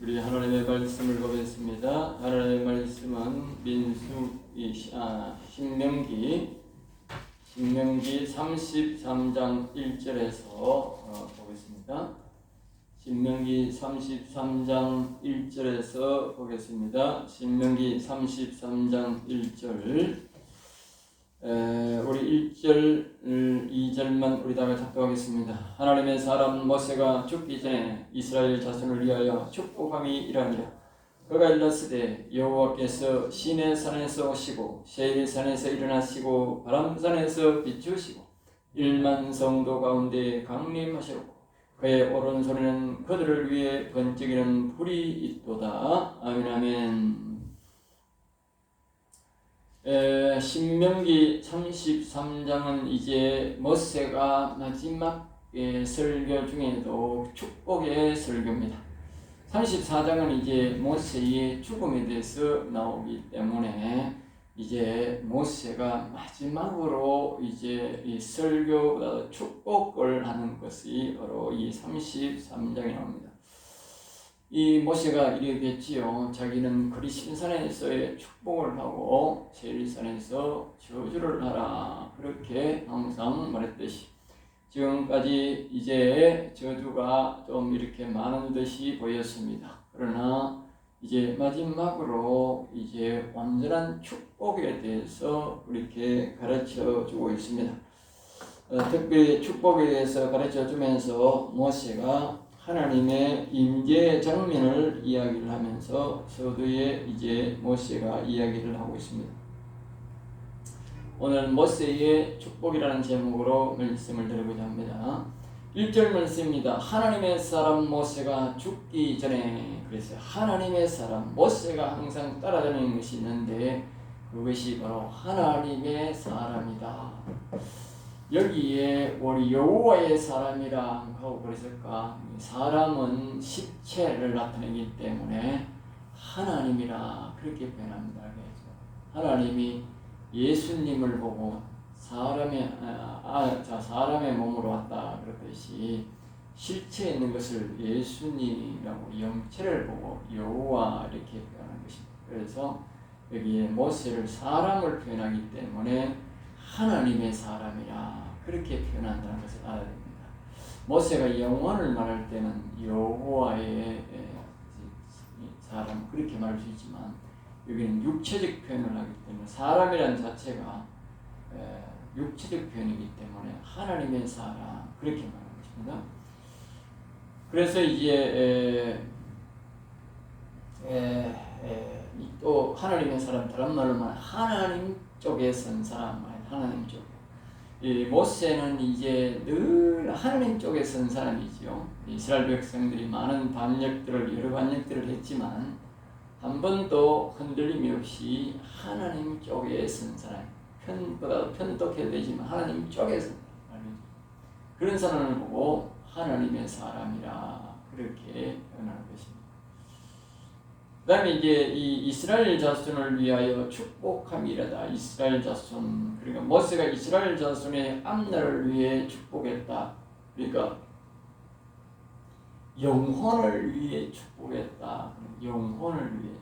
우리 하나님의 말씀을 보겠습니다. 하나님의 말씀은 신명기 33장 1절에서 보겠습니다. 신명기 33장 1절에서 보겠습니다. 신명기 33장 1절 우리 1절, 2절만 우리 다 같이 합독하겠습니다. 하나님의 사람 모세가 죽기 전에 이스라엘 자손을 위하여 축복함이 이러하니라. 그가 일렀으되 여호와께서 시내산에서 오시고 세일산에서 일어나시고 바람산에서 비추시고 1만 성도 가운데 강림하시고 그의 오른손에는 그들을 위해 번쩍이는 불이 있도다. 아멘 아멘. 신명기 33장은 이제 모세가 마지막 설교 중에도 축복의 설교입니다. 34장은 이제 모세의 죽음에 대해서 나오기 때문에 이제 모세가 마지막으로 이제 이 설교보다 축복을 하는 것이 바로 이 33장에 나옵니다. 이 모세가 이르겠지요. 자기는 그리심산에서의 축복을 하고 세일산에서 저주를 하라. 그렇게 항상 말했듯이 지금까지 이제 저주가 좀 이렇게 많은 듯이 보였습니다. 그러나 이제 마지막으로 이제 완전한 축복에 대해서 이렇게 가르쳐 주고 있습니다. 특별히 축복에 대해서 가르쳐 주면서 모세가 하나님의 임재 장면을 이야기를 하면서 서두에 이제 모세가 이야기를 하고 있습니다. 오늘 모세의 축복이라는 제목으로 말씀을 드리고자 합니다. 1절 말씀입니다. 하나님의 사람 모세가 죽기 전에, 그래서 하나님의 사람 모세가 항상 따라다니는 것이 있는데 그것이 바로 하나님의 사람이다. 여기에 우리 여호와의 사람이라 하고 그랬을까? 사람은 실체를 나타내기 때문에 하나님이라 그렇게 표현합니다. 하나님이 예수님을 보고 사람의 몸으로 왔다 그랬듯이 실체에 있는 것을 예수님이라고 영체를 보고 여호와 이렇게 표현하는 것입니다. 그래서 여기에 모세를 사람을 표현하기 때문에 하나님의 사람이라 그렇게 표현한다는 것을 알아야 됩니다. 모세가 영원을 말할 때는 여호와의 사람 그렇게 말할 수 있지만 여기는 육체적 표현을 하기 때문에 사람이라는 자체가 육체적 표현이기 때문에 하나님의 사람 그렇게 말하는 것입니다. 그래서 이제 또 하나님의 사람 다른 말로 말하면 하나님 쪽에 선 사람 하나님 쪽에. 이 모세는 이제 늘 하나님 쪽에 선 사람이지요. 이스라엘 백성들이 많은 여러 반역들을 했지만 한 번도 흔들림이 없이 하나님 쪽에 선 사람. 편보다 편독해야 되지만 하나님 쪽에 선 사람. 그런 사람을 보고 하나님의 사람이라 그렇게 표현하는 것입니다. 그 다음에 이제 이 이스라엘 자손을 위하여 축복함이라다. 이스라엘 자손, 그러니까 모세가 이스라엘 자손의 앞날을 위해 축복했다. 그러니까 영혼을 위해 축복했다. 영혼을 위해서.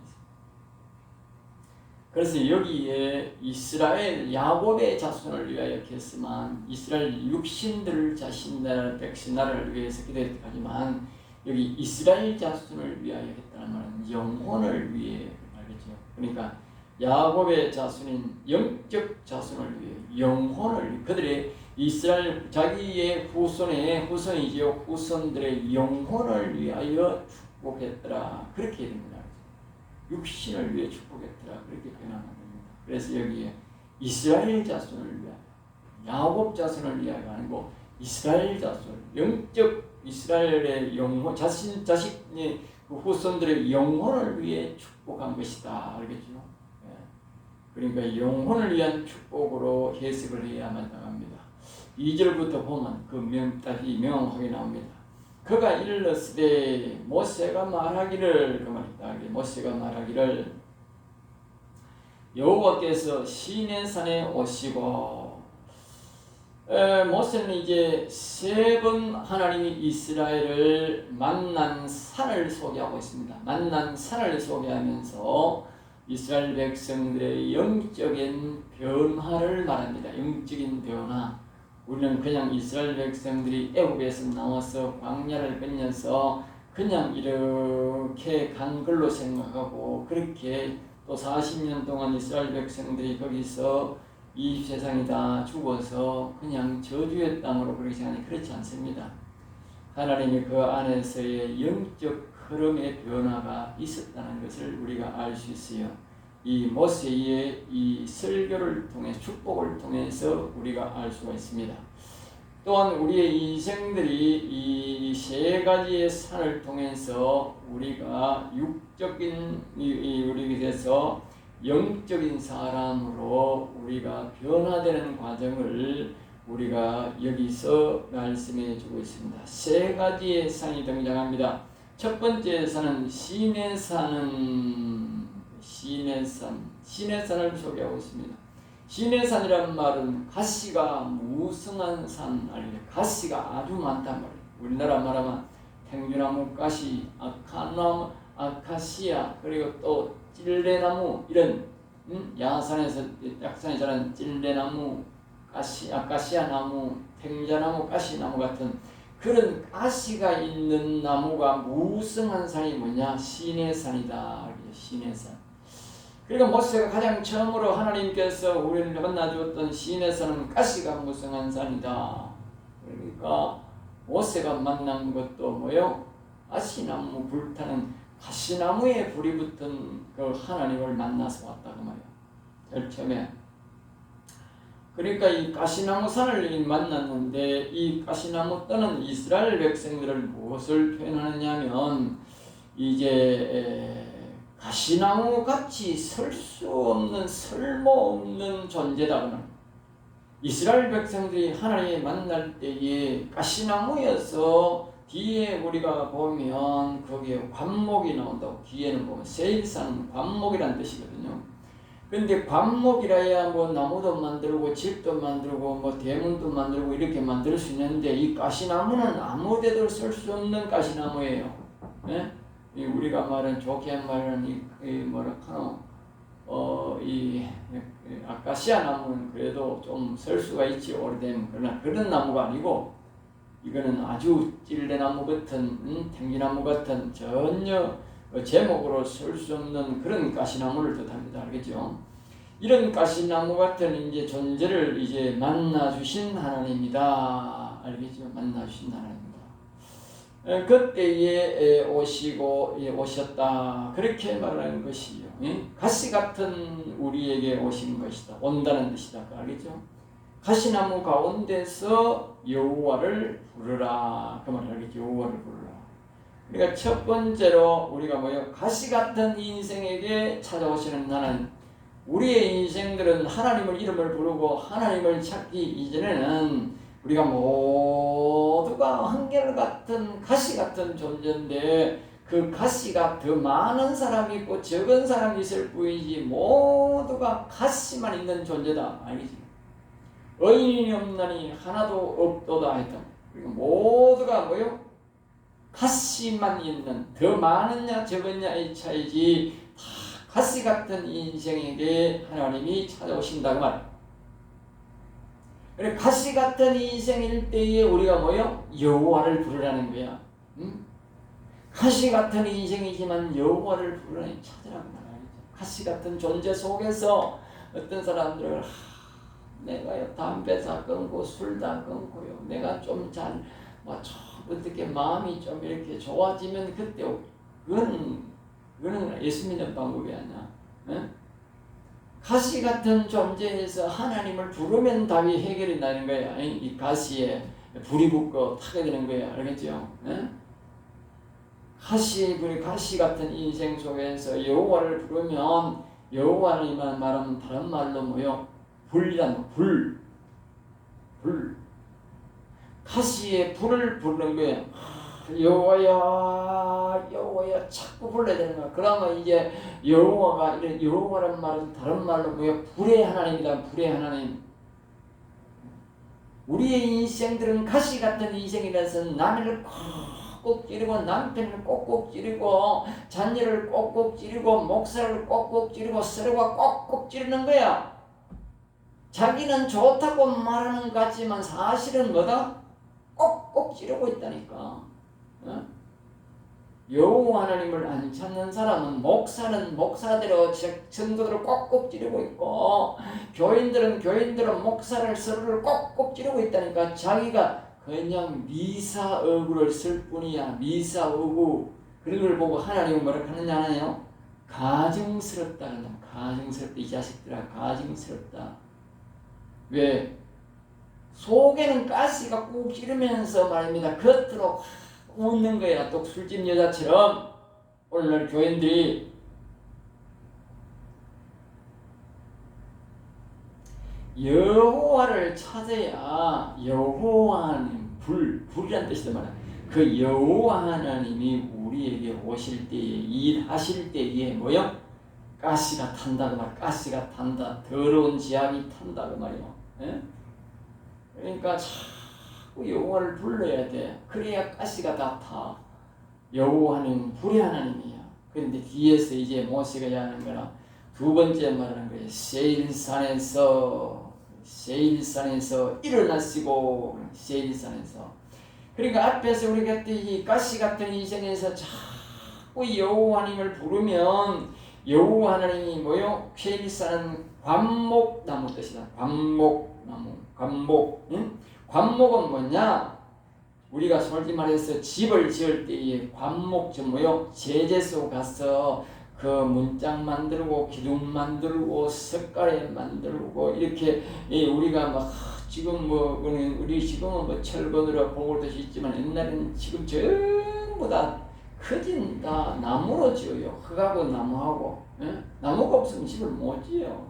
그래서 여기에 이스라엘 야곱의 자손을 위하여 했지만 이스라엘 육신들을 자신들 백성 나라를 위해서 기도했지만 여기 이스라엘 자손을 위하여 했다는 말은 영혼을 위해 말이죠. 그러니까 야곱의 자손인 영적 자손을 위해 영혼을 위해 그들의 이스라엘 자기의 후손이지요. 후손들의 영혼을 위하여 축복했더라. 그렇게 됩니다. 육신을 위해 축복했더라. 그렇게 표현하는 겁니다. 그래서 여기에 이스라엘 자손을 위하여 야곱 자손을 위하여 아니고 이스라엘 자손 영적 이스라엘의 영혼, 자신의 후손들의 영혼을 위해 축복한 것이다. 알겠죠? 예. 그러니까 영혼을 위한 축복으로 해석을 해야 마땅합니다. 2절부터 보면 다시 명확하게 나옵니다. 그가 일렀으되 모세가 말하기를 그 말이다. 모세가 말하기를 여호와께서 시내산에 오시고 모세는 이제 세 번 하나님이 이스라엘을 만난 산을 소개하고 있습니다. 만난 산을 소개하면서 이스라엘 백성들의 영적인 변화를 말합니다. 영적인 변화. 우리는 그냥 이스라엘 백성들이 애굽에서 나와서 광야를 건너서 그냥 이렇게 간 걸로 생각하고, 그렇게 또 40년 동안 이스라엘 백성들이 거기서 이 세상이 다 죽어서 그냥 저주의 땅으로 그렇게 생각하니 그렇지 않습니다. 하나님이 그 안에서의 영적 흐름의 변화가 있었다는 것을 우리가 알 수 있어요. 이 모세의 이 설교를 통해, 축복을 통해서 우리가 알 수가 있습니다. 또한 우리의 인생들이 이 세 가지의 산을 통해서 우리가 육적인 우리에게 대해서 영적인 사람으로 우리가 변화되는 과정을 우리가 여기서 말씀해 주고 있습니다. 세 가지의 산이 등장합니다. 첫 번째 산은 시내산을 소개하고 있습니다. 시내산이라는 말은 가시가 무성한 산 아니에요. 가시가 아주 많단 말이에요. 우리나라 말하면 탱유나무, 가시, 아카나무, 아카시아, 그리고 또 찔레나무, 이런 야산에서 약산에 자란 찔레나무, 아카시아 나무, 탱자나무, 가시나무 같은 그런 가시가 있는 나무가 무성한 산이 뭐냐? 시내산이다. 시내산. 그러니까 모세가 가장 처음으로 하나님께서 우리를 만나주었던 시내산은 가시가 무성한 산이다. 그러니까 모세가 만난 것도 뭐요? 가시나무, 불타는 가시나무에 불이 붙은 그 하나님을 만나서 왔다 그 말이야. 제일 처음에. 그러니까 이 가시나무 산을 만났는데, 이 가시나무 떠는 이스라엘 백성들을 무엇을 표현하느냐면, 이제 가시나무 같이 설 수 없는, 쓸모없는 존재다. 이스라엘 백성들이 하나님을 만날 때에 가시나무여서 뒤에 우리가 보면 거기에 관목이 나온다고. 뒤에는 보면 세일산 관목이라는 뜻이거든요. 근데 관목이라야 뭐 나무도 만들고 집도 만들고 뭐 대문도 만들고 이렇게 만들 수 있는데, 이 가시나무는 아무 데도 쓸 수 없는 가시나무예요. 예? 이 우리가 말하는, 좋게 말하는 이 뭐라 하노, 이 아카시아 나무는 그래도 좀 쓸 수가 있지, 오래되면. 그러나 그런 나무가 아니고, 이거는 아주 찔레나무 같은, 탱기나무 같은 전혀 제목으로 쓸 수 없는 그런 가시나무를 뜻합니다. 알겠죠? 이런 가시나무 같은 이제 존재를 이제 만나주신 하나님이다. 알겠죠? 만나주신 하나님이다. 그때에 오셨다. 그렇게 말하는 것이요. 가시 같은 우리에게 오신 것이다. 온다는 뜻이다. 알겠죠? 가시나무 가운데서 여호와를 부르라. 그 말을 알겠죠? 여호와를 부르라. 그러니까 첫 번째로 우리가 뭐요? 가시 같은 인생에게 찾아오시는 하나님. 우리의 인생들은 하나님을 이름을 부르고 하나님을 찾기 이전에는 우리가 모두가 한결같은 가시 같은 존재인데, 그 가시가 더 많은 사람이 있고 적은 사람이 있을 뿐이지 모두가 가시만 있는 존재다. 알겠지? 의인이 없나니 하나도 없도다 했다. 그러니까 모두가 뭐요? 가시만 있는, 더 많으냐 적으냐의 차이지, 다 가시 같은 인생에게 하나님이 찾아오신다 그 말. 그래, 가시 같은 인생일 때에 우리가 뭐요? 여호와를 부르라는 거야. 응? 가시 같은 인생이지만 여호와를 부르라니 찾으라고 말이죠. 가시 같은 존재 속에서 어떤 사람들은 내가요 담배 다 끊고 술 다 끊고요, 내가 좀 잘 어떻게 마음이 좀 이렇게 좋아지면 그때 그거는 예수 믿는 방법이 아니야. 응? 가시 같은 존재에서 하나님을 부르면 답이 해결이 나는 거야. 이 가시에 불이 붙고 타게 되는 거야. 알겠죠? 응? 가시 같은 인생 속에서 여호와를 부르면, 여호와는 말하면 다른 말로 뭐요? 불이란 불. 가시에 불을 부르는 거예요. 여호와야 자꾸 불러야 되는 거야. 그러면 이제 여호와가, 이런 여호와란 말은 다른 말로 뭐야? 불의 하나님이다. 불의 하나님. 우리의 인생들은 가시 같은 인생이라서 남을 꼭꼭 찌르고 남편을 꼭꼭 찌르고 자녀를 꼭꼭 찌르고 목사를 꼭꼭 찌르고 서로가 꼭꼭 찌르는 거야. 자기는 좋다고 말하는 것 같지만 사실은 뭐다? 꼭꼭 찌르고 있다니까. 어? 여호와 하나님을 안 찾는 사람은 목사는 목사대로 성도들을 꼭꼭 찌르고 있고 교인들은 목사를 서로를 꼭꼭 찌르고 있다니까. 자기가 그냥 미사어구를 쓸 뿐이야. 미사어구. 그런 걸 보고 하나님은 뭐라 하느냐 하나요? 가증스럽다. 가증스럽다. 이 자식들아 가증스럽다. 왜? 속에는 가시가 꾹 찌르면서 말입니다. 겉으로 웃는 거야. 또 술집 여자처럼. 오늘날 교인들이 여호와를 찾아야 여호와는 불이란 뜻이다 말이야. 그 여호와 하나님이 우리에게 오실 때에 일하실 때에 뭐요? 가시가 탄다고 말이야. 가시가 탄다. 더러운 지압이 탄다고 말이야. 예? 그러니까 자꾸 여호와를 불러야 돼. 그래야 가시가 다 타. 여호와는 불의 하나님이야. 그런데 뒤에서 이제 모세가 하는 거라 두 번째 말하는 거예요. 세일산에서 일어나시고. 세일산에서. 그러니까 앞에서 우리가 이 가시 같은 인생에서 자꾸 여호와 하나님을 부르면 여호와 하나님이 뭐요? 세일산은 관목나무 뜻이다. 관목나무. 관목. 응? 관목은 뭐냐? 우리가 솔직히 말해서 집을 지을 때에 관목 뭐요? 제재소 가서 그 문짝 만들고 기둥 만들고 석가래 만들고 이렇게 우리가 막 지금 우리 지금은 뭐 철근으로 봉을 듯이 있지만 옛날에는 지금 전부 다 크진 다 나무로 지어요. 흙하고 나무하고. 예? 나무가 없으면 집을 못 지어요.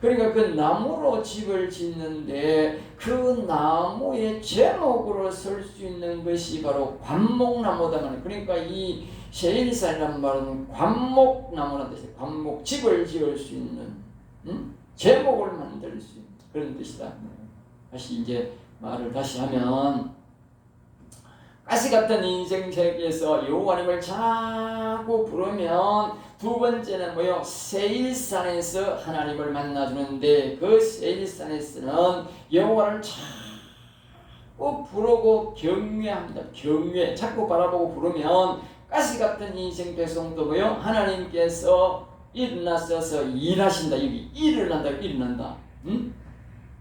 그러니까 그 나무로 집을 짓는데 그 나무의 제목으로 쓸 수 있는 것이 바로 관목나무다 말이에요. 그러니까 이 세일산이라는 말은 관목나무라는 뜻이에요. 관목, 집을 지을 수 있는 제목을 만들 수 있는 그런 뜻이다. 다시 이제 말을 다시 하면 가시 같은 인생 세계에서 여호와 하나님을 자꾸 부르면 두 번째는 뭐요? 세일산에서 하나님을 만나주는데 그 세일산에서는 여호와를 자꾸 부르고 경외합니다. 경외. 자꾸 바라보고 부르면 가시 같은 인생 백성도 뭐요? 하나님께서 일어나셔서 일하신다. 여기 일어난다. 응?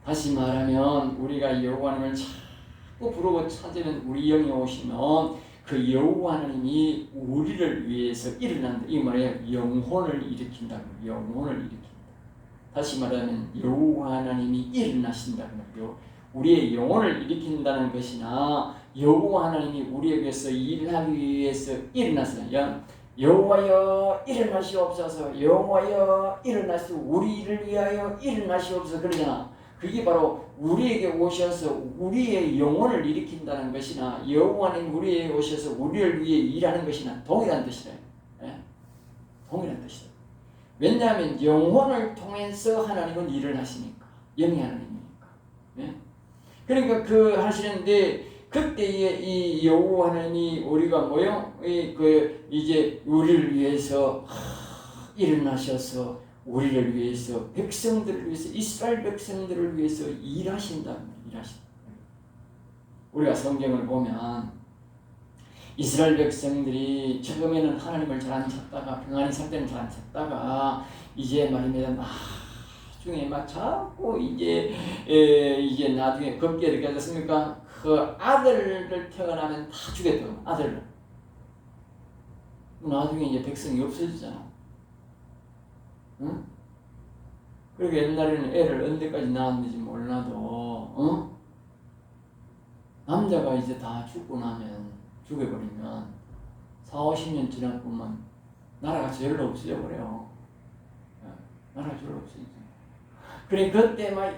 다시 말하면 우리가 여호와 하나님을 자꾸 부르고 찾으면 우리 영에 오시면 그 여호와 하나님이 우리를 위해서 일어난다. 이 말에 영혼을 일으킨다. 영혼을 일으킨다. 다시 말하면 여호와 하나님이 일어나신다는 거죠. 우리의 영혼을 일으킨다는 것이나 여호와 하나님이 우리에게서 일하기 위해서 일어났어요. 여호와여 일어나시옵소서. 여호와여 일어나시오. 우리를 위하여 일어나시옵소서. 그러잖아. 그게 바로 우리에게 오셔서 우리의 영혼을 일으킨다는 것이나 여호와는 우리에게 오셔서 우리를 위해 일하는 것이나 동일한 뜻이다. 예? 동일한 뜻이다. 왜냐하면 영혼을 통해서 하나님은 일을 하시니까. 영의 하나님이니까. 예? 그러니까 그 하시는데 그때에 이 여호와 하나님이 우리가 뭐요? 이제 우리를 위해서 일어나셔서 우리를 위해서 백성들을 위해서 이스라엘 백성들을 위해서 일하신다. 우리가 성경을 보면 이스라엘 백성들이 처음에는 하나님을 잘 안 찾다가 평안히 살 때는 잘 안 찾다가 이제 말입니다. 나중에 막 자꾸 이제 나중에 겁게 어떻게 하셨습니까? 그 아들을 태어나면 다 죽였다고. 아들을. 나중에 이제 백성이 없어지잖아. 응? 그리고 옛날에는 애를 언제까지 낳았는지 몰라도 남자가 이제 다 죽고 나면 죽여버리면 40-50년 지났구만 나라가 저절로 없어져 버려요. 나라가 저절로 없어지죠. 그래 그때 막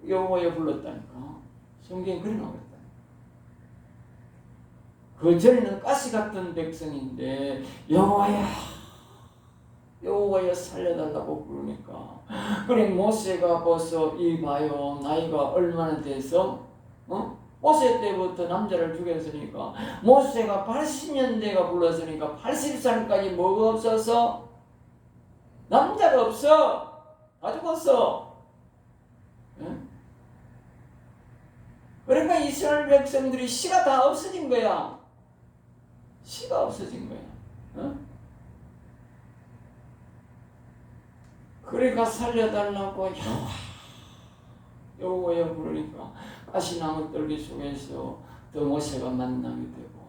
여호와여 불렀다니까. 성경에 그래 나오겠다. 그 전에는 가시 같은 백성인데 여호와야 여호와여 살려달라고 부르니까 그래 모세가 벌써 이봐요 나이가 얼마나 돼서 모세 때부터 남자를 죽였으니까 모세가 80년대가 불렀으니까 80살까지 뭐가 없어서 남자가 없어 다 죽었어. 그러니까 이스라엘 백성들이 씨가 다 없어진 거야. 씨가 없어진 거야. 그러니까 살려달라고 여호와여 부르니까 가시나무 떨기 속에서 더 모세가 만나게 되고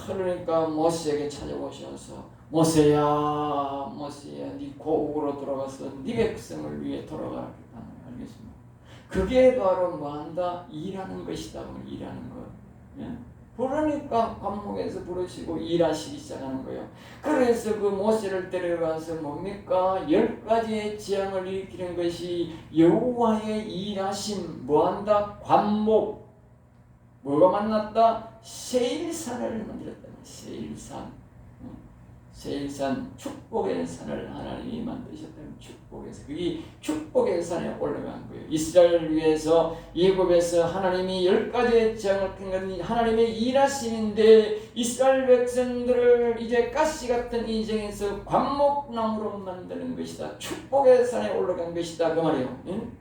그러니까 모세에게 찾아오셔서 모세야 네 고국으로 돌아가서 네 백성을 위해 돌아가라. 알겠습니까? 그게 바로 뭐한다? 일하는 것이다. 일하는 것. 그러니까 관목에서 부르시고 일하시기 시작하는 거예요. 그래서 그 모세를 데려가서 뭡니까? 10가지의 재앙을 일으키는 것이 여호와의 일하심. 뭐한다? 관목. 뭐가 만났다? 세일산을 만들었다. 세일산. 세일산 축복의 산을 하나님이 만드셨다는 축복에서 그게 축복의 산에 올라간 거예요. 이스라엘을 위해서 애굽에서 하나님이 10가지의 재앙을 큰 건 하나님의 일하심인데 이스라엘 백성들을 이제 가시 같은 인생에서 관목나무로 만드는 것이다. 축복의 산에 올라간 것이다. 그 말이에요. 응?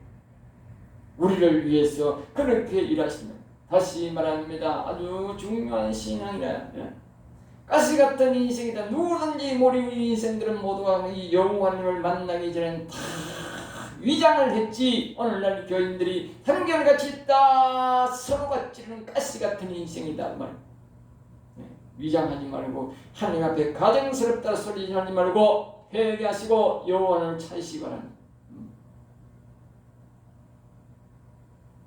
우리를 위해서 그렇게 일하십니다. 다시 말합니다. 아주 중요한 신앙이라. 가시 같은 인생이다. 누구든지 우리 인생들은 모두가 이 여호와님을 만나기 전에 다 위장을 했지. 오늘날 교인들이 한결같이 다 서로가 찌르는 가시 같은 인생이다. 말. 위장하지 말고 하나님 앞에 가정스럽다 소리 하지 말고 회개하시고 여호와를 찾으시기 바랍니다.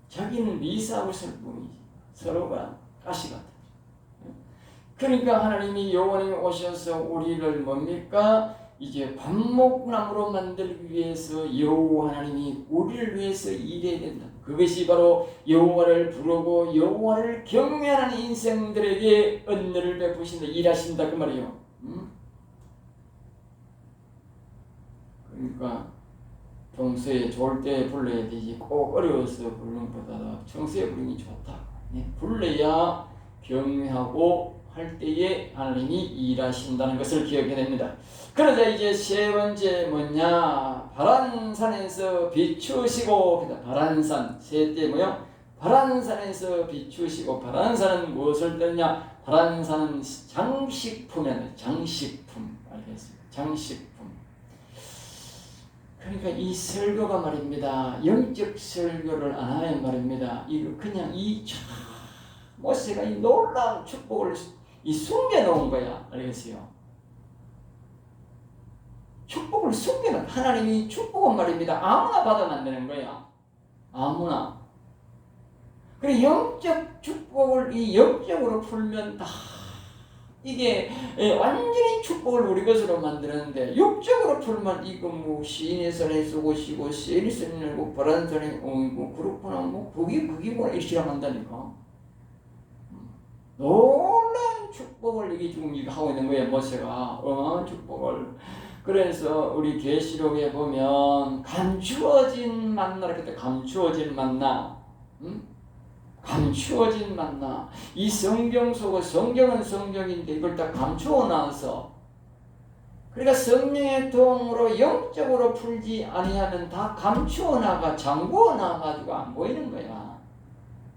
자기는 미사웃을 뿐이지. 서로가 가시 같은. 그러니까 하나님이 여호와님이 오셔서 우리를 뭡니까? 이제 관목나무로 만들기 위해서 여호와 하나님이 우리를 위해서 일해야 된다. 그것이 바로 여호와를 부르고 여호와를 경외하는 인생들에게 은혜를 베푸신다. 일하신다. 그 말이에요. 그러니까 평소에 좋을 때 불러야 되지 꼭 어려워서 부르는 것보다 평소에 부르는 게 좋다. 불러야 경외하고 할 때에 하나님이 일하신다는 것을 기억해야 됩니다. 그러자 이제 세 번째 뭐냐? 바란산에서 비추시고, 바란산 셋째 뭐요? 바란산에서 비추시고. 바란산은 무엇을 뜻냐? 바란산은 장식품이라는 장식품. 알겠습니다. 장식품. 그러니까 이 설교가 말입니다. 영적 설교를 안 하면 말입니다. 이거 그냥 모세가 이 놀라운 축복을 숨겨놓은 거야. 알겠어요? 축복을 숨겨놓은 하나님이 축복은 말입니다. 아무나 받으면 안 되는 거야. 아무나. 그래 영적 축복을 이 영적으로 풀면 다 이게 완전히 축복을 우리 것으로 만드는데 육적으로 풀면 이거 뭐 시인의 선에 쓰고 시고 세일이 쓰고 바란 선에 뭐 그렇구나 뭐 그기구나 이렇게 한다니까. 놀라운 축복을 이게 지금 하고 있는 거예요. 모세가 어마어마한 축복을. 그래서 우리 계시록에 보면 감추어진 만나 이렇게 감추어진 만나, 감추어진 만나. 이 성경 속에 성경은 성경인데 이걸 다 감추어 놔서 그러니까 성령의 도움으로 영적으로 풀지 아니하면 다 감추어 놔가 잠그어 놔가지고 안 보이는 거야.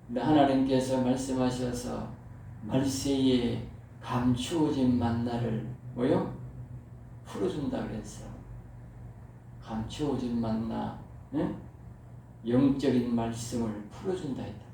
근데 하나님께서 말씀하셔서 말세에 감추어진 만나를 뭐요? 풀어준다 그랬어. 감추어진 만나, 응? 영적인 말씀을 풀어준다 했다.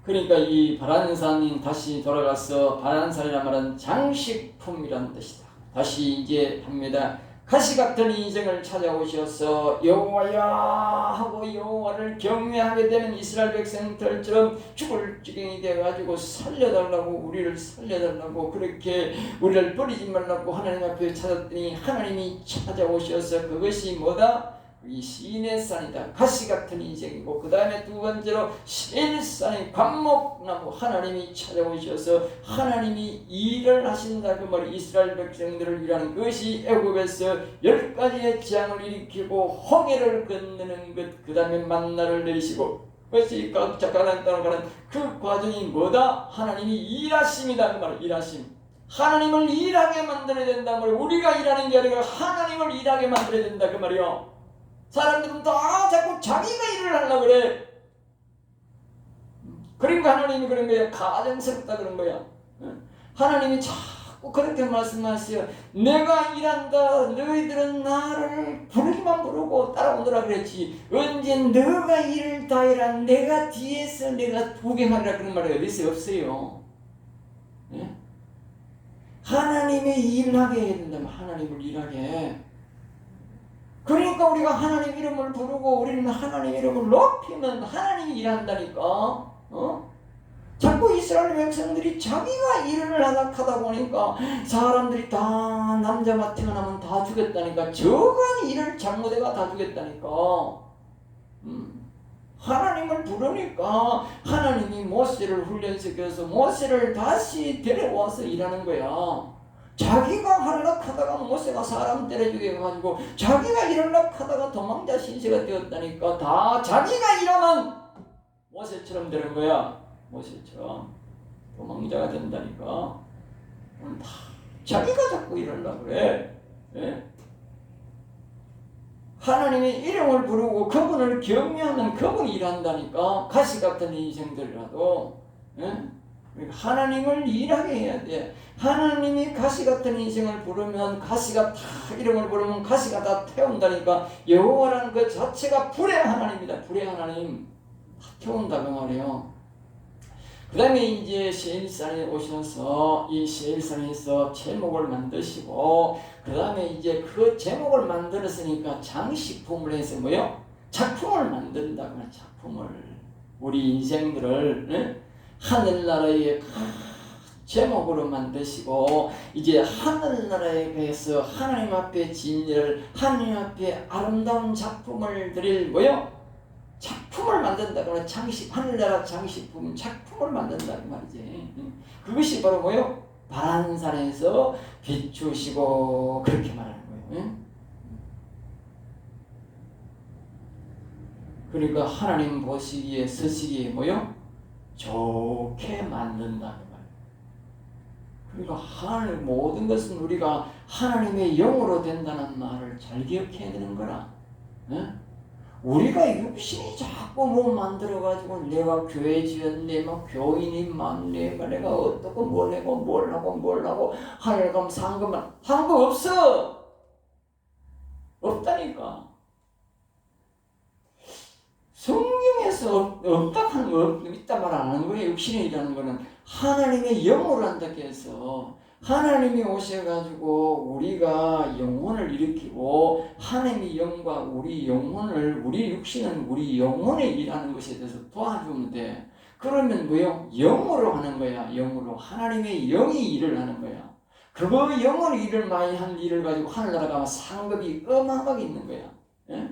그러니까 이 바란산이 다시 돌아가서 바란산이란 말은 장식품이란 뜻이다. 다시 이제 합니다. 가시 같은 인생을 찾아오셔서 여호와야 하고 여호와를 경외하게 되는 이스라엘 백성들처럼 죽을 지경이 되어가지고 살려달라고 우리를 살려달라고 그렇게 우리를 버리지 말라고 하나님 앞에 찾았더니 하나님이 찾아오셔서 그것이 뭐다? 이 시내산이다. 가시 같은 인생이고, 그 다음에 두 번째로 세일산이 관목나무. 하나님이 찾아오셔서 하나님이 일을 하신다. 그 말이 이스라엘 백성들을 위한 것이 애굽에서 10가지의 재앙을 일으키고 홍해를 건너는 것, 그 다음에 만나를 내리시고, 그것이 가나안 땅으로 가는 그 과정이 뭐다? 하나님이 일하심이다. 그 말이 일하심. 하나님을 일하게 만들어야 된다. 말이야. 우리가 일하는 게 아니라 하나님을 일하게 만들어야 된다. 그 말이요. 사람들은 다 자꾸 자기가 일을 하려고 그래. 그러니까 하나님이 그런 거야. 가증스럽다 그런 거야. 하나님이 자꾸 그렇게 말씀하세요. 내가 일한다. 너희들은 나를 부르기만 부르고 따라오더라 그랬지. 언제 너가 일을 다 해라. 내가 뒤에서 내가 구경하리라 그런 말이 어디서 없어요. 네? 하나님의 일하게 해야 된다면 하나님을 일하게. 그러니까 우리가 하나님 이름을 부르고 우리는 하나님 이름을 높이면 하나님이 일한다니까. 자꾸 이스라엘 백성들이 자기가 일을 하다 보니까 사람들이 다 남자가 태어나면 다 죽였다니까. 저가 일을 잘못해가 다 죽였다니까. 하나님을 부르니까 하나님이 모세를 훈련시켜서 모세를 다시 데려와서 일하는 거야. 자기가 하려하다가 모세가 사람 때려 죽여가지고 자기가 일하려고 하다가 도망자 신세가 되었다니까. 다 자기가 일하면 모세처럼 되는 거야. 모세처럼 도망자가 된다니까. 다 자기가 자꾸 일하려고 그래. 예? 하나님의 이름을 부르고 그분을 경외하면 그분이 일한다니까. 가시 같은 인생들이라도. 예? 하나님을 일하게 해야 돼. 하나님이 가시 같은 인생을 부르면 가시가 다 이름을 부르면 가시가 다 태운다니까. 여호와라는 그 자체가 불의 하나님이다. 불의 하나님 다 태운다고 말이에요. 그 다음에 이제 세일산에 오셔서 이 세일산에서 제목을 만드시고, 그 다음에 이제 그 제목을 만들었으니까 장식품을 해서 뭐요? 작품을 만든다고. 작품을. 우리 인생들을 예? 하늘나라의 제목으로 만드시고, 이제 하늘나라에 대해서 하나님 앞에 진리를, 하나님 앞에 아름다운 작품을 드릴 뭐요? 작품을 만든다거나 장식, 하늘나라 장식품, 작품을 만든다는 말이지. 그것이 바로 뭐요? 바란산에서 비추시고, 그렇게 말하는 거예요. 그러니까 하나님 보시기에 서시기에 뭐요? 좋게 만든다는 말이에요. 그러니까 하나님 모든 것은 우리가 하나님의 영으로 된다는 말을 잘 기억해야 되는 거라. 네? 우리가 육신이 자꾸 뭐 만들어가지고 내가 교회 지었네, 막 교인이 많네, 내가 어떻고 뭘 하고 뭘 하고 하늘 가면 상금만 상금 없어. 없다니까. 성경에서 없다 하는 거 있다 말 안 하는 거예요. 육신이라는 거는 하나님의 영으로 한다고 해서 하나님이 오셔가지고 우리가 영혼을 일으키고 하나님의 영과 우리 영혼을, 우리 육신은 우리 영혼에 일하는 것에 대해서 도와주면 돼. 그러면 뭐요? 영으로 하는 거야. 영으로. 하나님의 영이 일을 하는 거야. 그거 영으로 일을 많이 한 일을 가지고 하늘나라 가면 상급이 어마어마하게 있는 거야. 예?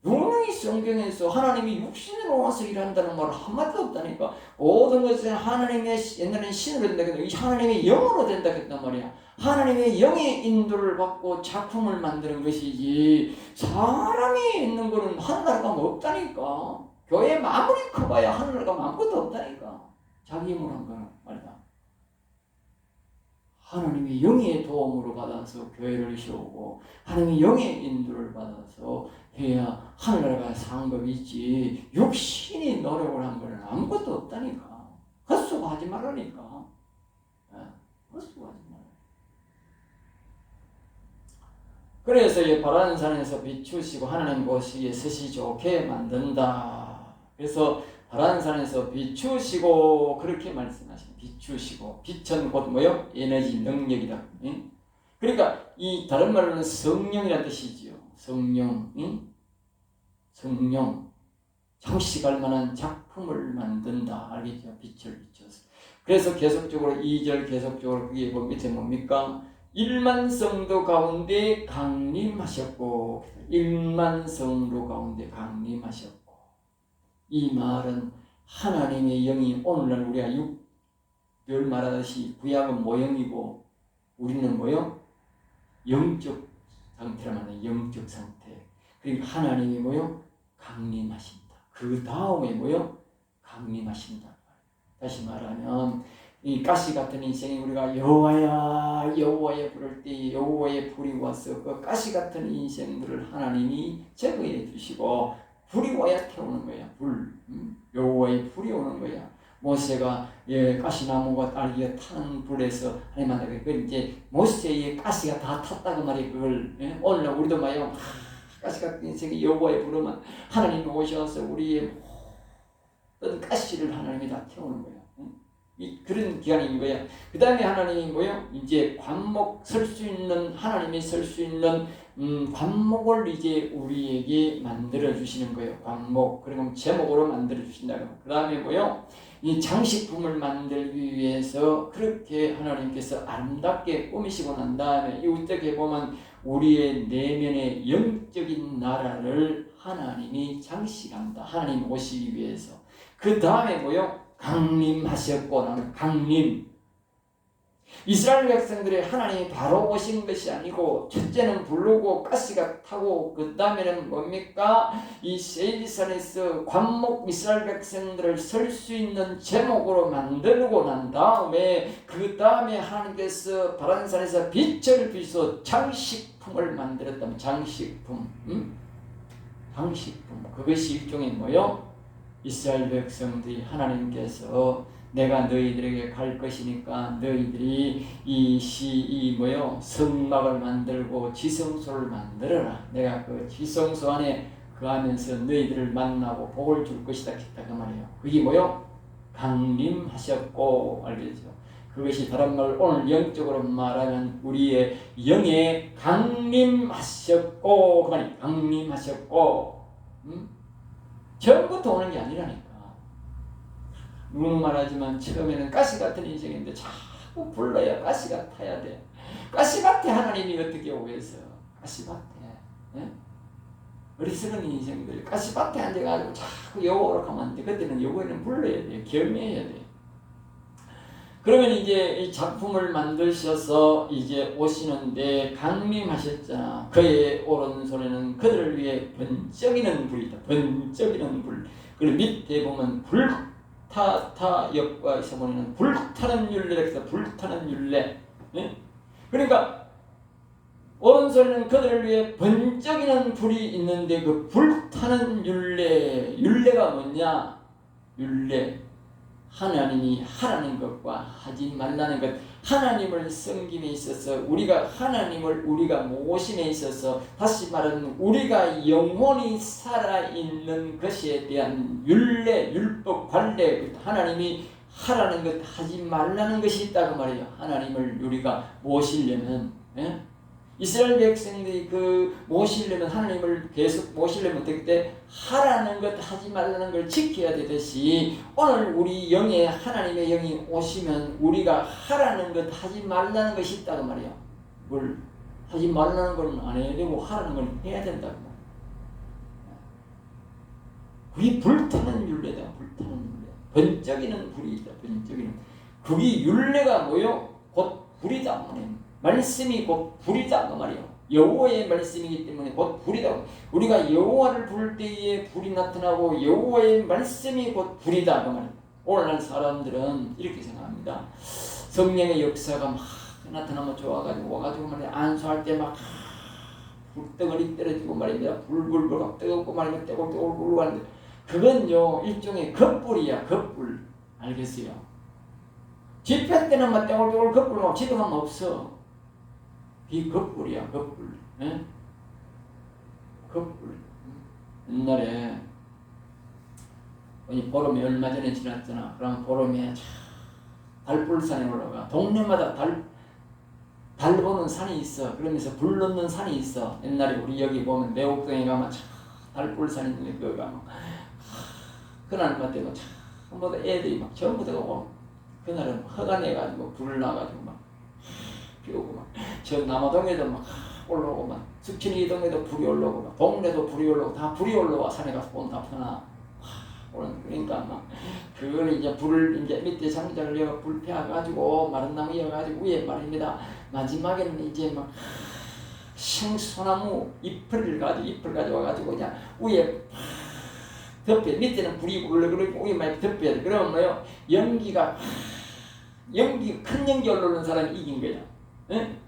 분명히 성경에서 하나님이 육신으로 와서 일한다는 말 한마디도 없다니까. 모든 것은 하나님의, 옛날에는 신으로 된다 했는데 이 하나님의 영으로 된다 했단 말이야. 하나님의 영의 인도를 받고 작품을 만드는 것이지 사람이 있는 거는 하늘나라 가면 없다니까. 교회 아무리 커봐야 하늘나라 가면 아무것도 없다니까. 자기 힘으로 한 거는 말이다. 하나님의 영의 도움으로 받아서 교회를 세우고 하나님의 영의 인도를 받아서 해야 하늘나라가 상급이 있지. 육신이 노력을 한 거는 아무것도 없다니까. 헛수고하지 말라니까. 헛수고하지 말라. 그래서 이 바란산에서 비추시고 하나님 보시기에 서시 좋게 만든다. 그래서 바란산에서 비추시고 그렇게 말씀하십니다. 비추시고. 빛은 곧 뭐요? 에너지, 능력이다. 응? 그러니까 이 다른 말로는 성령이라는 뜻이지요. 성령, 응? 성령. 장식할 만한 작품을 만든다. 알겠죠? 빛을 비춰서. 그래서 계속적으로 2절 계속적으로 그게 뭐 밑에 뭡니까? 1만 성도 가운데 강림하셨고 1만 성도 가운데 강림하셨고 이 말은 하나님의 영이 오늘날 우리가 별 말하듯이 구약은 모형이고 우리는 뭐요? 영적 상태라 말하는 영적 상태. 그리고 하나님이 뭐요? 강림하신다. 그 다음에 뭐요? 강림하신다. 다시 말하면 이 가시 같은 인생이 우리가 여호와야 여호와야 부를 때 여호와의 불이 와서 그 가시 같은 인생들을 하나님이 제거해 주시고 불이 와야 태우는 거야. 불. 여호와의 불이 오는 거야. 모세가 가시나무가 딸기가 타는 불에서 하나님한테 그 이제 모세의 가시가 다 탔다고 말이야. 그걸 오늘날 우리도 말이야 가시 같은 인생이 여호와의 불으면 하나님이 오셔서 우리의 모든 가시를 하나님이 다 태우는 거야. 그런 기간인 거야. 그 다음에 하나님이 뭐요? 이제 관목 설 수 있는 하나님이 설 수 있는 관목을 이제 우리에게 만들어 주시는 거예요. 관목 그리고 제목으로 만들어 주신다고. 그 다음에 뭐요? 이 장식품을 만들기 위해서 그렇게 하나님께서 아름답게 꾸미시고 난 다음에 이쪽에 보면 우리의 내면의 영적인 나라를 하나님이 장식한다. 하나님 오시기 위해서. 그 다음에 뭐요? 강림하셨고 나는 강림. 이스라엘 백성들이 하나님이 바로 오신 것이 아니고 첫째는 부르고 가시가 타고 그 다음에는 뭡니까? 이 세일산에서 관목 이스라엘 백성들을 설 수 있는 제목으로 만들고 난 다음에 그 다음에 하나님께서 바란산에서 빛을 비춰 장식품을 만들었다면 장식품. 장식품. 그것이 일종의 뭐요? 이스라엘 백성들이 하나님께서 내가 너희들에게 갈 것이니까 너희들이 이 성막을 만들고 지성소를 만들어라. 내가 그 지성소 안에 거하면서 너희들을 만나고 복을 줄 것이다. 그 말이에요. 그게 뭐요? 강림하셨고 알겠죠? 그것이 다른 말 오늘 영적으로 말하면 우리의 영에 강림하셨고 그 말이 강림하셨고 처음부터 오는 게 아니라니까. 누구는 말하지만 처음에는 가시 같은 인생인데 자꾸 불러야 가시가 타야 돼. 가시밭에 하나님이 어떻게 오겠어? 가시밭에. 어리석은 인생들 가시밭에 앉아가지고 자꾸 여호와로 가면 안 돼. 그때는 여호와는 불러야 돼. 겸해야 돼. 그러면 이제 이 작품을 만드셔서 이제 오시는데 강림하셨잖아. 그의 오른손에는 그들을 위해 번쩍이는 불이다. 번쩍이는 불. 그리고 밑에 보면 불타 역과에서 보면 불타는 율례에서 불타는 율례. 그러니까 오른손에는 그들을 위해 번쩍이는 불이 있는데 그 불타는 율례가 뭐냐? 율례. 하나님이 하라는 것과 하지 말라는 것, 하나님을 섬김에 있어서 우리가 하나님을 우리가 모심에 있어서 다시 말하면 우리가 영원히 살아있는 것에 대한 율례, 율법, 관례, 하나님이 하라는 것, 하지 말라는 것이 있다고 말이에요. 하나님을 우리가 모시려면 이스라엘 백성들이 그 모시려면 하나님을 계속 모시려면 그때 하라는 것 하지 말라는 걸 지켜야 되듯이 오늘 우리 영에 하나님의 영이 오시면 우리가 하라는 것 하지 말라는 것이 있다고 말이에요. 뭘 하지 말라는 건 안 해야 되고 하라는 건 해야 된다고. 그게 불타는 율례다. 불타는 율례. 번쩍이는 불이 있다. 번쩍이는. 그게 율례가 뭐요? 곧 불이다. 말씀이 곧 불이다 그 말이에요. 여호와의 말씀이기 때문에 곧 불이다. 우리가 여호와를 부를 때에 불이 나타나고 여호와의 말씀이 곧 불이다 그 말이에요. 오늘날 사람들은 이렇게 생각합니다. 성령의 역사가 막 나타나면 좋아가지고 와가지고 말이야 안수할 때 막 불덩어리 떨어지고 말입니다. 불불불 막 뜨겁고 말이면 떼골떼골 굴고 하는데 그건요 일종의 겉불이야. 겉불. 알겠어요? 집회 때는 막 떼골떼골 겉불 막 지도하면 없어. 이 겉불이야, 겉불. 겉불. 옛날에 보름이 얼마 전에 지났잖아. 그럼 보름에 달불산에 올라가. 동네마다 달 보는 산이 있어. 그러면서 불 넣는 산이 있어. 옛날에 우리 여기 보면 내옥동에 가면 달불산이 있는데 그거 가면 그날만 되면 전부 다 애들이 막 전부 다 오고 그날은 허가 내가지고 불을 나가지고 막 피우고 막 저 남아동에도 막 올라오고 막 숙천이 동에도 불이 올라오고 막 동네도 불이 올라오고 다 불이 올라와. 산에 가서 보면 다 펴나. 그러니까 막 그거는 이제 불을 이제 밑에 장작을 이어 불 펴가지고 마른 나무 이어가지고 위에 말입니다. 마지막에는 이제 막 생소나무 잎을 가져와가지고 그냥 위에 덮여. 밑에는 불이 올라오고 위에 막 덮여야 돼. 그러면 뭐요? 큰 연기 올라오는 사람이 이긴 거야. 예?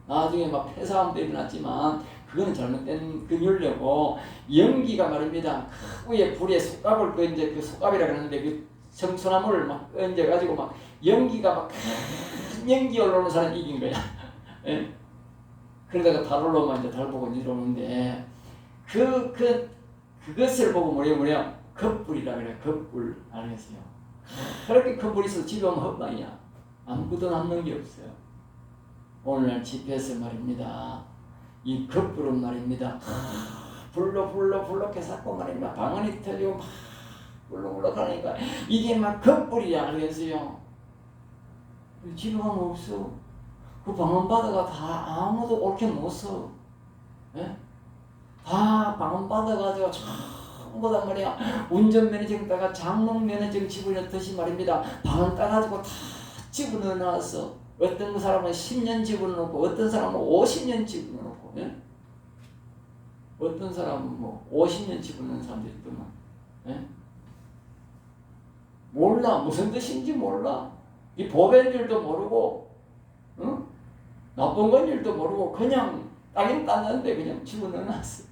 나중에 막 폐사함도 일어났지만 그거는 잘못된 그 윤례고, 연기가 말입니다. 위에 불에 솥갑을 이제 그 솥갑이라 그러는데 그 청소나무를 막 얹어가지고 막 연기가 막 큰 연기 올라오는 사람이 이긴 거야. 예? 그러다가 달 올라오면 이제 달 보고 내려오는데 그것을 보고 뭐냐 겁불이라 그래. 겁불 알겠어요? 그렇게 큰 불이 있어서 집에 오면 헛방이야. 아무것도 남는 게 없어요. 오늘날 집회에서 말입니다. 이 겁불은 말입니다. 불러 해서 말입니다. 방언이 터지고 막 불러 가니까 이게 막 겁불이야. 알겠어요? 집에 가면 없어. 그 방언 받아가 다 아무도 옳게 못 써. 예? 다 방언 받아가지고 전부 다 말이야. 운전면허증 장롱면허증 집어넣듯이 말입니다. 방언 따가지고 다 집어넣어놨어. 어떤 사람은 10년 집어넣고 어떤 사람은 50년 집어넣고, 예? 어떤 사람은 뭐 50년 집어넣는 사람들이 있더만. 예? 몰라. 무슨 뜻인지 몰라. 이 법의 줄도 모르고, 응? 나쁜 건 일도 모르고 그냥 따긴 땄는데 그냥 집어넣어놨어.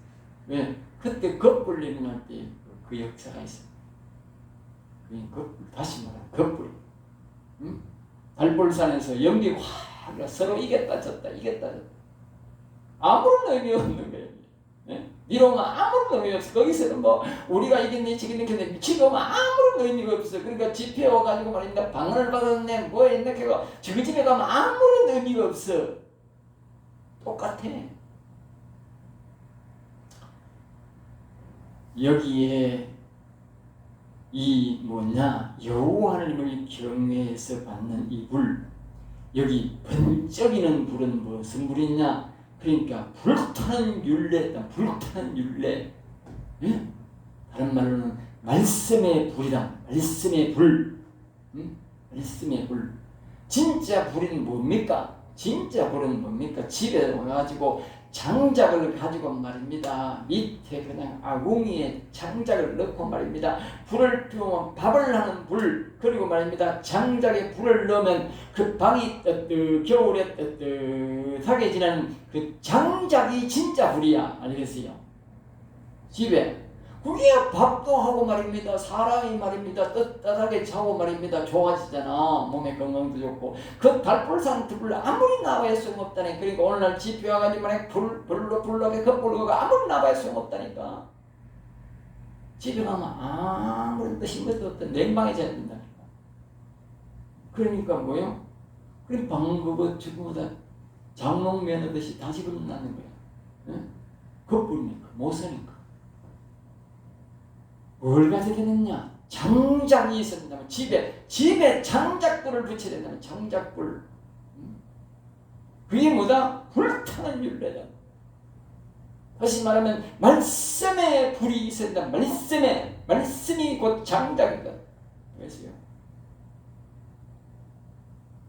왜? 그때 겁불 일어날 때 그 역사가 있어. 다시 말하면 겁불. 응? 달불산에서 연기가 확 서로 이겼다 졌다 아무런 의미 없는 거예요. 예? 미로면 아무런 의미 없어. 거기서는 뭐 우리가 이겼네 지겠네 근데 지금은 아무런 의미가 없어. 그러니까 집회 와가지고 말입니다. 방언을 받았네 뭐 했네 그거 저 집에 가면 아무런 의미가 없어. 똑같아. 여기에 이 여호와 하나님을 경외해서 받는 이 불, 여기 번쩍이는 불은 무슨 불이냐? 그러니까 불타는 율례다. 불타는 율례. 예? 다른 말로는 말씀의 불이다. 말씀의 불. 말씀의 불. 진짜 불은 뭡니까? 진짜 불은 뭡니까? 집에 와가지고 장작을 가지고 말입니다. 밑에 그냥 아궁이에 장작을 넣고 말입니다. 불을 피우면 밥을 하는 불. 그리고 말입니다. 장작에 불을 넣으면 그 방이 겨울에 뜨뜻하게 지나는 그 장작이 진짜 불이야. 알겠어요? 집에. 그게 밥도 하고 말입니다. 사람이 말입니다. 떳떳하게 자고 말입니다. 좋아지잖아. 몸에 건강도 좋고. 그 달불산 불 아무리 나와야 소용없다니. 그러니까 오늘날 집회 와가지고 만약 불러게 겁불러가 아무리 나와야 소용없다니까. 집에 가면 아무런 뜻인 것도 없던 냉방해져야 된다니까. 그러니까 뭐요? 그럼 방법은 전부 다 장롱 매너듯이 다시 불러나는 거야. 응? 겁불니까 못 사니까. 뭘 가져야 되느냐? 장작이 있어야 된다면 집에 장작불을 붙여야 된다면 장작불. 그게 뭐다? 불타는 율례다. 다시 말하면 말씀의 불이 있어야 된다. 말씀이 곧 장작이다. 그래서요.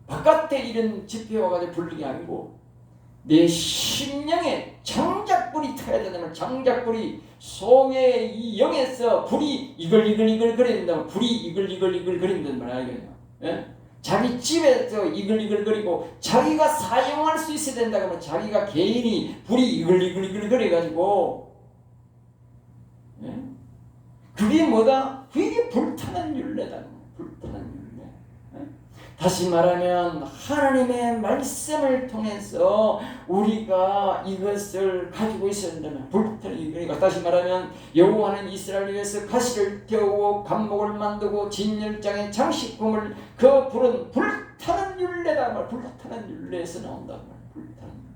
바깥에 이런 집회 와가지고 부르는 게 아니고 내 심령에 장작불이 타야 된다면 장작불이 속에 이 영에서 불이 이글이글 거려야 된다면 불이 이글이글 거린다는 말 알겠냐? 예? 자기 집에서 이글이글 거리고 자기가 사용할 수 있어야 된다고 하면 자기가 개인이 불이 이글이글 거려가지고 예? 그게 뭐다? 그게 불타는 율례다. 불타는 율례. 다시 말하면 하나님의 말씀을 통해서 우리가 이것을 가지고 있어야 된다면 불타는, 그러니까 다시 말하면 여호와는 이스라엘을 위해서 가시를 태우고 반목을 만들고 진열장에 장식품을 그 불은 불타는 율례다 말. 불타는 율례에서 나온다 말. 불타는 율례.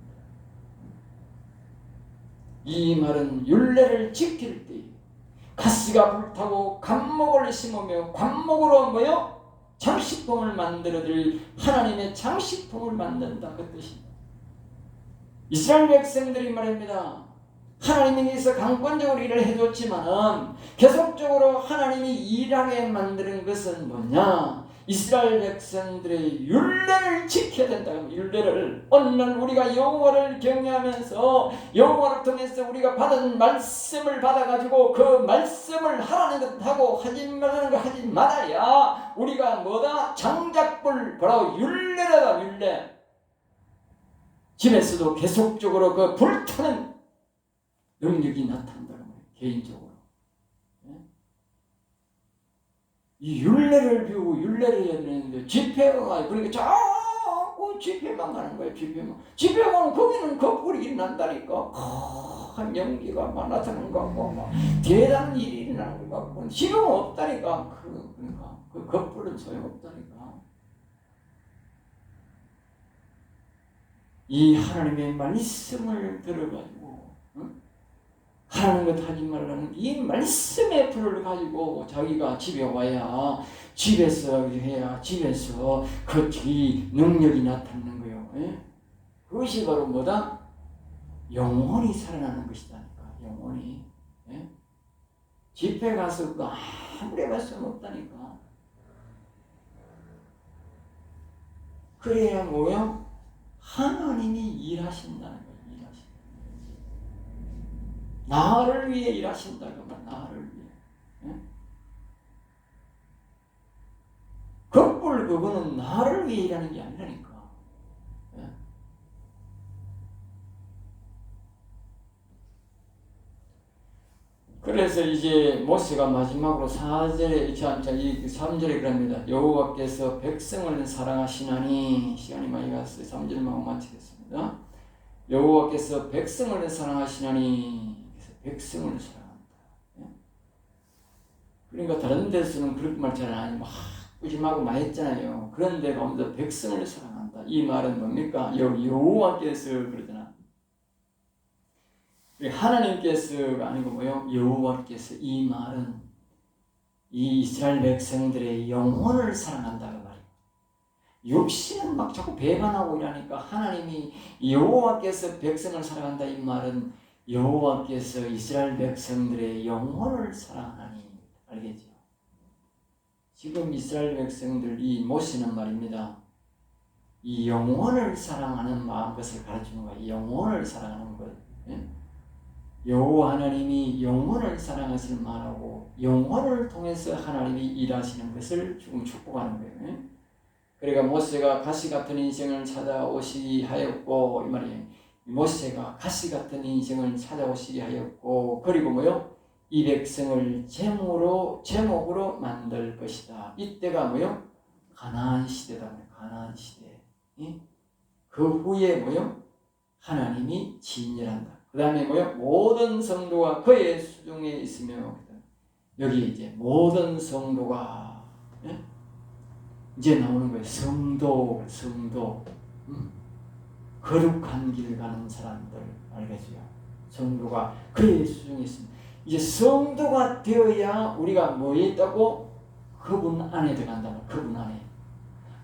이 말은 율례를 지킬 때 가시가 불타고 관목을 심으며 관목으로 뭐요? 장식품을 만들어드릴 하나님의 장식품을 만든다 그 뜻입니다. 이스라엘 백성들이 말입니다. 하나님께서 강권적으로 일을 해줬지만 계속적으로 하나님이 일하게 만드는 것은 뭐냐? 이스라엘 백성들의 율례를 지켜야 된다. 율례를 오늘 우리가 여호와를 경외하면서 여호와를 통해서 우리가 받은 말씀을 받아가지고 그 말씀을 하라는 것 하고 하지 말라는 것 하지 말아야 우리가 뭐다? 장작불 바로 율례다. 율례. 집에서도 계속적으로 그 불타는 능력이 나타난다는 거예요. 개인적으로. 이 율례를 비우고 율례를 해야 되는데 집회가 가요. 그러니까 자꾸 집회만 가는 거예요. 집회 가면 거기는 거꾸리기 난다니까. 큰 연기가 막 나타나는 것 같고 막 대단한 일이 일어나는 것 같고 실용 없다니까. 그러니까 그 거꾸로는 소용없다니까. 이 하나님의 말씀을 들어가지고 하라는 것 하지 말라는 이 말씀의 불을 가지고 자기가 집에 와야 집에서 해야 집에서 그 능력이 나타나는 거예요. 예? 그것이 바로 뭐다? 영혼이 살아나는 것이다니까. 영혼이. 예? 집회 가서 아무리 말씀 없다니까. 그래야 뭐야? 하나님이 일하신다는 거예요. 나를 위해 일하신다. 나를 위해. 예? 거꾸로 그거는 나를 위해 일하는 게 아니라니까. 예? 그래서 이제 모세가 마지막으로 4절에 3절에 그럽니다. 여호와께서 백성을 사랑하시나니 시간이 많이 갔어요. 3절만 마치겠습니다. 여호와께서 백성을 사랑하시나니 백성을 사랑한다. 예? 그러니까 다른 데서는 그렇게 말 잘 안 하고 꾸짐하고 많이 했잖아요. 그런데 가운데 백성을 사랑한다. 이 말은 뭡니까? 여호와께서 그러잖아. 하나님께서가 아니고 뭐요? 여호와께서 이 말은 이 이스라엘 백성들의 영혼을 사랑한다고 말이에요. 육신은 막 자꾸 배반하고 이러니까 하나님이 여호와께서 백성을 사랑한다 이 말은 여호와께서 이스라엘 백성들의 영혼을 사랑하니 알겠죠? 지금 이스라엘 백성들이 모세는 말입니다. 이 영혼을 사랑하는 마음 것을 가르치는 거예요. 영혼을 사랑하는 것. 예? 여호와 하나님이 영혼을 사랑하시는 말하고 영혼을 통해서 하나님이 일하시는 것을 지금 축복하는 거예요. 예? 그러니까 모세가 가시 같은 인생을 찾아오시기 하였고 이 말이에요. 모세가 가시 같은 인생을 찾아오시게 하였고 그리고 뭐요? 이 백성을 제목으로 만들 것이다. 이때가 뭐요? 가나안 시대다. 가나안 시대. 예? 그 후에 뭐요? 하나님이 진멸한다. 그 다음에 뭐요? 모든 성도가 그의 수중에 있으며 여기 이제 모든 성도가 예? 이제 나오는 거예요. 성도. 거룩한 길 가는 사람들 알겠죠? 성도가 그의 수중에 있습니다. 이제 성도가 되어야 우리가 뭐에 있다고? 그분 안에 들어간다는 그분 안에.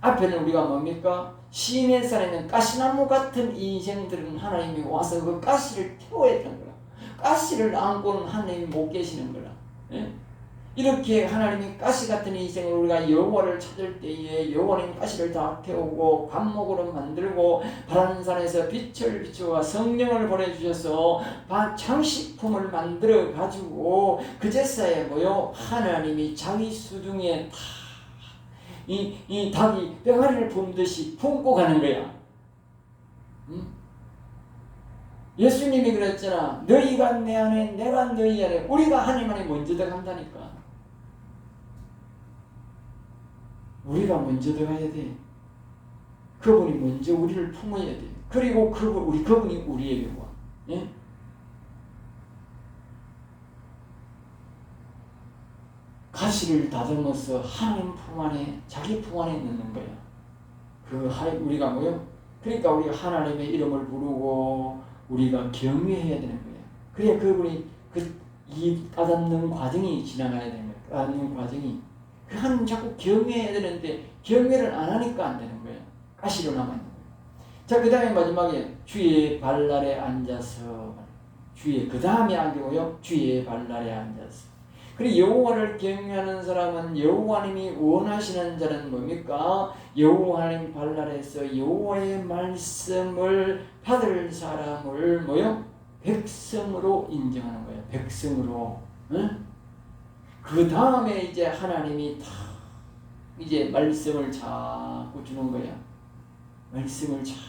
앞에는 우리가 뭡니까? 시내산에 있는 가시나무 같은 인생들은 하나님이 와서 그 가시를 태워야 되는 거야. 가시를 안고는 하나님이 못 계시는 거야. 예? 이렇게 하나님이 가시 같은 인생을 우리가 여호와를 찾을 때에 여호와는 가시를 다 태우고 감목으로 만들고 바라는 산에서 빛을 비추어 성령을 보내주셔서 장식품을 만들어 가지고 그 제사에 뭐요? 하나님이 자기 수중에 다 이 닭이 병아리를 품듯이 품고 가는 거야. 응? 예수님이 그랬잖아. 너희가 내 안에 내가 너희 안에 우리가 하나님 안에 먼저 들어간다니까. 우리가 먼저 들어가야 돼. 그분이 먼저 우리를 품어야 돼. 그리고 그분이 우리에게 와. 예? 가시를 다듬어서 하나님 품 안에 자기 품 안에 넣는 거야. 우리가 뭐요? 그러니까 우리가 하나님의 이름을 부르고 우리가 경외해야 되는 거야. 그래야 그분이 이 따듬는 과정이 지나가야 되는 거야. 따듬는 과정이. 그 하나님 자꾸 경외해야 되는데 경외를 안 하니까 안 되는 거예요. 가시로 남아 있는 거예요. 자, 그 다음에 마지막에 주의 발 아래 앉아서, 주의 그 다음에 앉고요, 주의 발 아래 앉아서. 그리고 여호와를 경외하는 사람은 여호와님이 원하시는 자는 뭡니까? 여호와님 발 아래에서 여호와의 말씀을 받을 사람을 뭐요? 백성으로 인정하는 거예요. 백성으로. 응? 그 다음에 이제 하나님이 다 이제 말씀을 자꾸 주는 거야. 말씀을 자꾸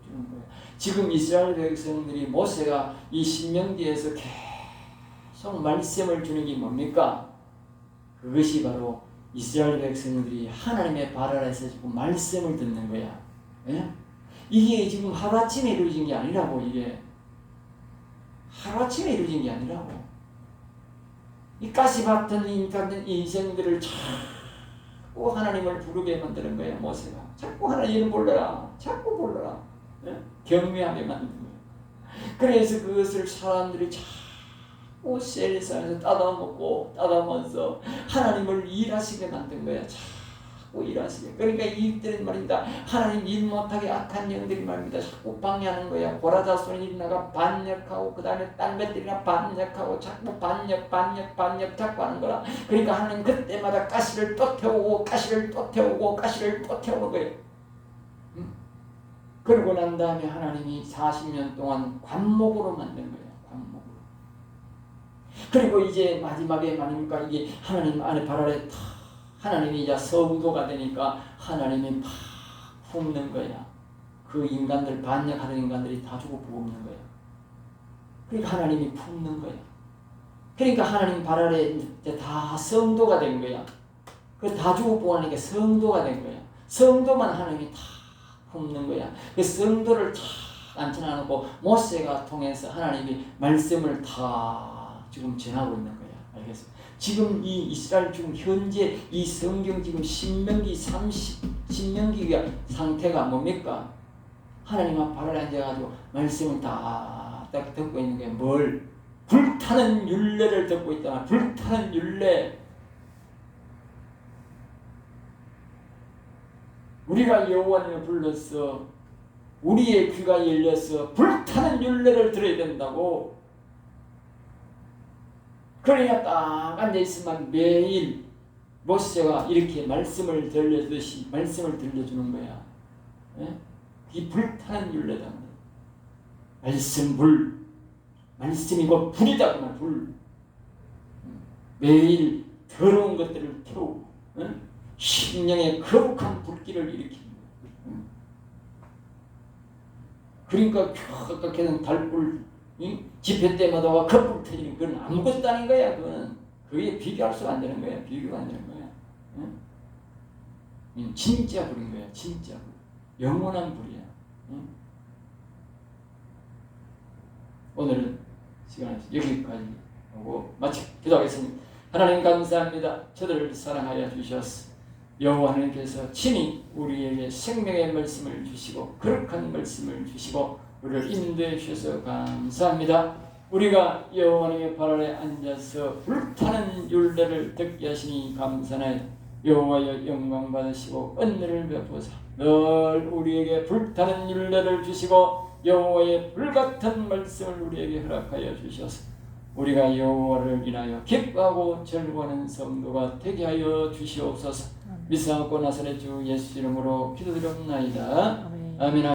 주는 거야. 지금 이스라엘 백성들이 모세가 이 신명기에서 계속 말씀을 주는 게 뭡니까? 그것이 바로 이스라엘 백성들이 하나님의 발 아래에서 지금 말씀을 듣는 거야. 예? 이게 지금 하루아침에 이루어진 게 아니라고. 이게 하루아침에 이루어진 게 아니라고. 이 가시밭은 인생들을 자꾸 하나님을 부르게 만드는 거야. 모세가 자꾸 하나님을 불러라, 자꾸 불러라. 예? 경외하게 만드는 거야. 그래서 그것을 사람들이 자꾸 세상에서 따다먹으면서 하나님을 일하시게 만든 거야. 자꾸 일하시게. 그러니까 이들은 말입니다. 하나님 일 못하게 악한 영들이 말입니다. 자꾸 방해하는 거야. 고라자손이 일어나가 반역하고 그 다음에 딴 것들이나 반역하고 자꾸 반역 자꾸 하는 거라. 그러니까 하나님 그때마다 가시를 또 태우고 가시를 또 태우는 거예요. 그러고 난 다음에 하나님이 40년 동안 관목으로 만든 거예요. 관목으로. 그리고 이제 마지막에 말입니까? 이게 하나님 안에 발 아래 다 하나님이 이제 성도가 되니까 하나님이 팍 품는 거야. 그 인간들, 반역하는 인간들이 다 주고 부는 거야. 그러니까 하나님이 품는 거야. 그러니까 하나님 발 아래 이제 다 성도가 된 거야. 그 다 주고 부으니까 성도가 된 거야. 성도만 하나님이 다 품는 거야. 그 성도를 다 앉혀놓고 모세가 통해서 하나님이 말씀을 다 지금 전하고 있는 거야. 알겠어? 지금 이 이스라엘 지금 현재 이 성경 지금 신명기가 상태가 뭡니까? 하나님 앞 발을 앉아가지고 말씀을 다 듣고 있는 게 뭘? 불타는 율례를 듣고 있다. 불타는 율례. 우리가 여호와님을 불러서 우리의 귀가 열려서 불타는 율례를 들어야 된다고. 그러니까 딱 앉아있으면 매일 모세가 이렇게 말씀을 들려주듯이 말씀을 들려주는 거야. 예? 이 불타는 율례다. 말씀 불. 말씀이 곧 불이다. 불. 매일 더러운 것들을 태우고 심령의 거룩한 불길을 일으키는 거야. 그러니까 아까 걔는 달불 집회 때마다 와 겁불 터지는 그건 아무것도 아닌 거야. 그거는 그게 비교할 수가 안 되는 거야. 비교가 안 되는 거야. 진짜 불인 거야. 진짜 불. 영원한 불이야. 오늘은 시간을 여기까지 하고 마치 기도하겠습니다. 하나님 감사합니다. 저들을 사랑하여 주셨어. 여호와 하나님께서 친히 우리에게 생명의 말씀을 주시고 거룩한 말씀을 주시고 우리를 인도해 주셔서 감사합니다. 우리가 여호와 하나님의 발 아래 앉아서 불타는 율례를 듣게 하시니 감사나이다. 여호와여 영광 받으시고 은혜를 베푸사 늘 우리에게 불타는 율례를 주시고 여호와의 불같은 말씀을 우리에게 허락하여 주셔서 우리가 여호와를 인하여 기뻐하고 즐거워하는 성도가 되게 하여 주시옵소서. 믿사옵고 나사렛 주 예수 이름으로 기도드렸나이다. 아멘.